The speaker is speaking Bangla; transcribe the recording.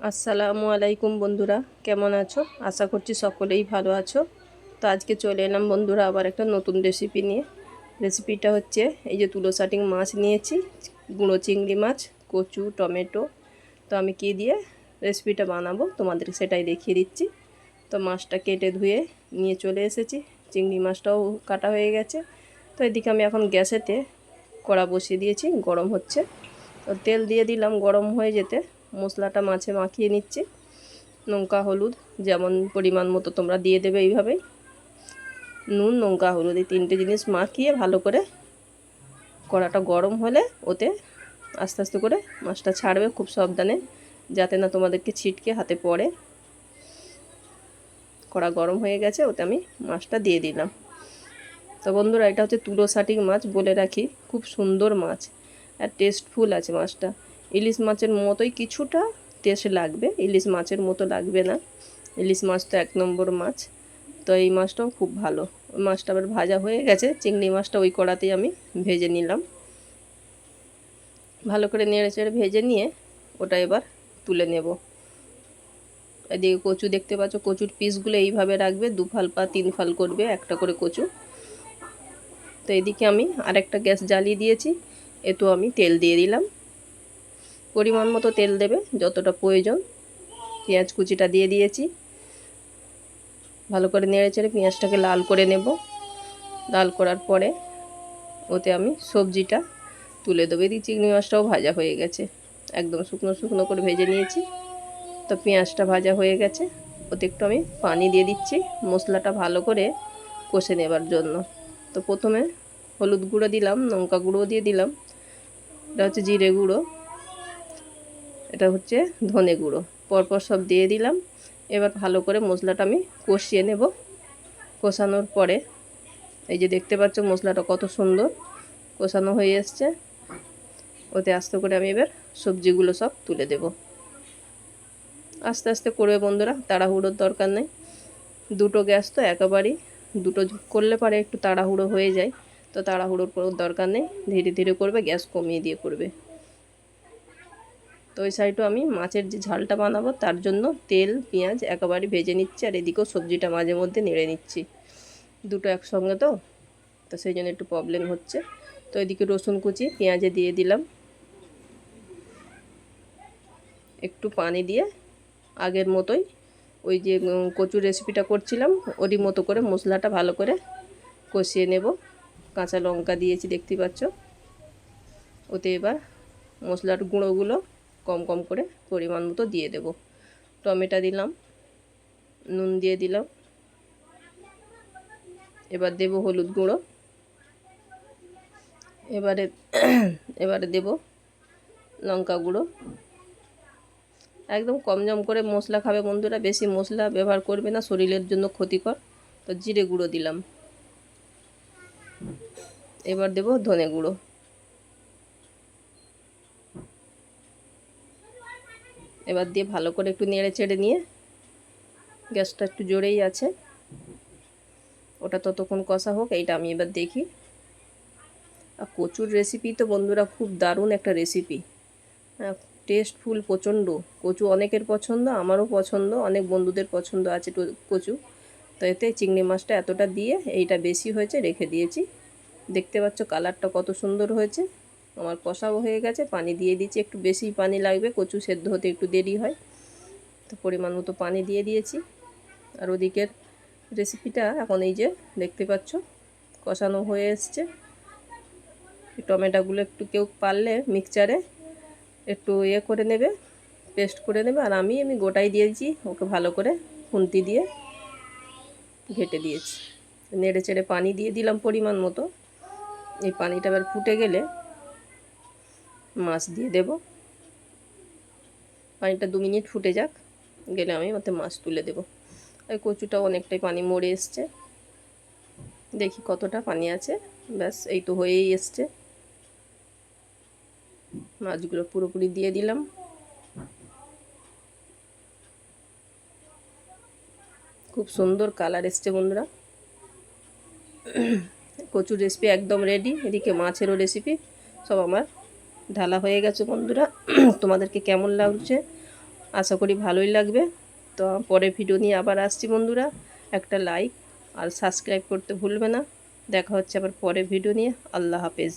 আসসালামু আলাইকুম বন্ধুরা, কেমন আছো? আশা করছি সকলেই ভালো আছো। তো আজকে চলে এলাম বন্ধুরা আবার একটা নতুন রেসিপি নিয়ে। রেসিপিটা হচ্ছে এই যে তুলোসাটিং মাছ নিয়েছি, গুঁড়ো চিংড়ি মাছ, কচু, টমেটো। তো আমি কী দিয়ে রেসিপিটা বানাবো তোমাদের সেটাই দেখিয়ে দিচ্ছি। তো মাছটা কেটে ধুয়ে নিয়ে চলে এসেছি, চিংড়ি মাছটাও কাটা হয়ে গেছে। তো এদিকে আমি এখন গ্যাসেতে কড়া বসিয়ে দিয়েছি, গরম হচ্ছে। তো তেল দিয়ে দিলাম, গরম হয়ে যেতে মশলাটা মাছে মাখিয়ে নিচ্ছি। লঙ্কা হলুদ যেমন পরিমাণ মতো তোমরা দিয়ে দেবে এইভাবেই। নুন লঙ্কা হলুদ এই তিনটে জিনিস মাখিয়ে ভালো করে কড়াটা গরম হলে ওতে আস্তে আস্তে করে মাছটা ছাড়বে, খুব সাবধানে যাতে না তোমাদেরকে ছিটকে হাতে পড়ে। কড়া গরম হয়ে গেছে, ওতে আমি মাছটা দিয়ে দিলাম। তো বন্ধুরা, এটা হচ্ছে তুলোসাটিং মাছ, বলে রাখি খুব সুন্দর মাছ আর টেস্টফুল আছে মাছটা। ইলিশ মাছের মতোই কিছুটা টেস্ট লাগবে, ইলিশ মাছের মতো লাগবে না। ইলিশ মাছ তো এক নম্বর মাছ। তো এই মাছটাও খুব ভালো। ওই মাছটা আবার ভাজা হয়ে গেছে, চিংড়ি মাছটা ওই কড়াতেই আমি ভেজে নিলাম। ভালো করে নেড়ে চেড়ে ভেজে নিয়ে ওটা এবার তুলে নেব। এদিকে কচু দেখতে পাচ্ছ, কচুর পিসগুলো এইভাবে রাখবে, 2 ফাল বা 3 ফাল করবে একটা করে কচু। তো এদিকে আমি আরেকটা গ্যাস জ্বালিয়ে দিয়েছি, এতো আমি তেল দিয়ে দিলাম। পরিমাণ মতো তেল দেবে, যতটা প্রয়োজন। পেঁয়াজ কুচিটা দিয়ে দিয়েছি, ভালো করে নেড়ে চেড়ে পেঁয়াজটাকে লাল করে নেব। লাল করার পরে ওতে আমি সবজিটা তুলে দেবো। এদিকে চিংড়ি মাছটাও ভাজা হয়ে গেছে, একদম শুকনো শুকনো করে ভেজে নিয়েছি। তো পেঁয়াজটা ভাজা হয়ে গেছে, ওতে একটু আমি পানি দিয়ে দিচ্ছি মশলাটা ভালো করে কষে নেবার জন্য। তো প্রথমে হলুদ গুঁড়ো দিলাম, লঙ্কা গুঁড়ো দিয়ে দিলাম, এটা হচ্ছে জিরে গুঁড়ো, এটা হচ্ছে ধনে গুঁড়ো, পরপর সব দিয়ে দিলাম। এবার ভালো করে মশলাটা আমি কষিয়ে নেব। কষানোর পরে এই যে দেখতে পাচ্ছ মশলাটা কত সুন্দর কষানো হয়ে এসছে। ওতে আস্তে করে আমি এবার সবজিগুলো সব তুলে দেব। আস্তে আস্তে করবে বন্ধুরা, তাড়াহুড়োর দরকার নেই। দুটো গ্যাস তো একেবারেই, দুটো করলে পরে একটু তাড়াহুড়ো হয়ে যায়। তো তাড়াহুড়োর কোনো দরকার নেই, ধীরে ধীরে করবে, গ্যাস কমিয়ে দিয়ে করবে। তো ওই সাইডও আমি মাছের যে ঝালটা বানাবো তার জন্য তেল পেঁয়াজ একেবারে ভেজে নিচ্ছি, আর এদিকেও সবজিটা মাঝে মধ্যে নেড়ে নিচ্ছি। দুটো একসঙ্গে তো তো সেই জন্য একটু প্রবলেম হচ্ছে। তো এদিকে রসুন কুচি পেঁয়াজে দিয়ে দিলাম, একটু পানি দিয়ে আগের মতোই ওই যে কচুর রেসিপিটা করছিলাম ওরই মতো করে মশলাটা ভালো করে কষিয়ে নেব। কাঁচা লঙ্কা দিয়েছি দেখতে পাচ্ছ। ওতে এবার মশলার গুঁড়োগুলো কম কম করে পরিমাণ মতো দিয়ে দেব। টমেটো দিলাম, নুন দিয়ে দিলাম, এবার দেব হলুদ গুঁড়ো, এবারে এবারে দেব লঙ্কা গুঁড়ো। একদম কম জম করে মশলা খাবে বন্ধুরা, বেশি মশলা ব্যবহার করবে না, শরীরের জন্য ক্ষতিকর। তো জিরে গুঁড়ো দিলাম, এবার দেব ধনে গুঁড়ো। এবার দিয়ে ভালো করে একটু নেড়ে চেড়ে নিয়ে, গ্যাসটা একটু জোরেই আছে, ওটা ততক্ষণ কষা হোক, এইটা আমি এবার দেখি। আর কচুর রেসিপি তো বন্ধুরা খুব দারুণ একটা রেসিপি, টেস্টফুল প্রচণ্ড। কচু অনেকের পছন্দ, আমারও পছন্দ, অনেক বন্ধুদের পছন্দ আছে কচু। তো এতে চিংড়ি মাছটা এতটা দিয়ে এইটা বেশি হয়েছে রেখে দিয়েছি। দেখতে পাচ্ছ কালারটা কত সুন্দর হয়েছে। আমার কষাও হয়ে গেছে, পানি দিয়ে দিয়েছি, একটু বেশি পানি লাগবে, কচু সেদ্ধ হতে একটু দেরি হয়। তো পরিমাণ মতো পানি দিয়ে দিয়েছি। আর ওদিকের রেসিপিটা এখন এই যে দেখতে পাচ্ছ কষানো হয়ে এসছে। টমেটোগুলো একটু কেউ পারলে মিক্সচারে একটু করে নেবে, পেস্ট করে নেবে। আর আমি গোটাই দিয়েছি, ওকে ভালো করে খুন্তি দিয়ে ঘেটে দিয়েছি। নেড়ে চেড়ে পানি দিয়ে দিলাম পরিমাণ মতো। এই পানিটা এবার ফুটে গেলে মাছ দিয়ে দেব। পানিটা 2 মিনিট ফুটে যাক, গেলে আমি ওতে মাছ তুলে দেব। আর কচুটা অনেকটাই পানি মরে এসছে, দেখি কতটা পানি আছে। ব্যাস এই তো হয়েই এসছে। মাছগুলো পুরোপুরি দিয়ে দিলাম। খুব সুন্দর কালার এসছে বন্ধুরা। কচুর রেসিপি একদম রেডি। এদিকে মাছেরও রেসিপি সব আমার ঢালা হয়ে গেছে বন্ধুরা। তোমাদেরকে কেমন লাগছে আশা করি ভালোই লাগবে। তো পরের ভিডিও নিয়ে আবার আসছি বন্ধুরা, একটা লাইক আর সাবস্ক্রাইব করতে ভুলবে না। দেখা হচ্ছে আবার পরের ভিডিও নিয়ে। আল্লাহ হাফেজ।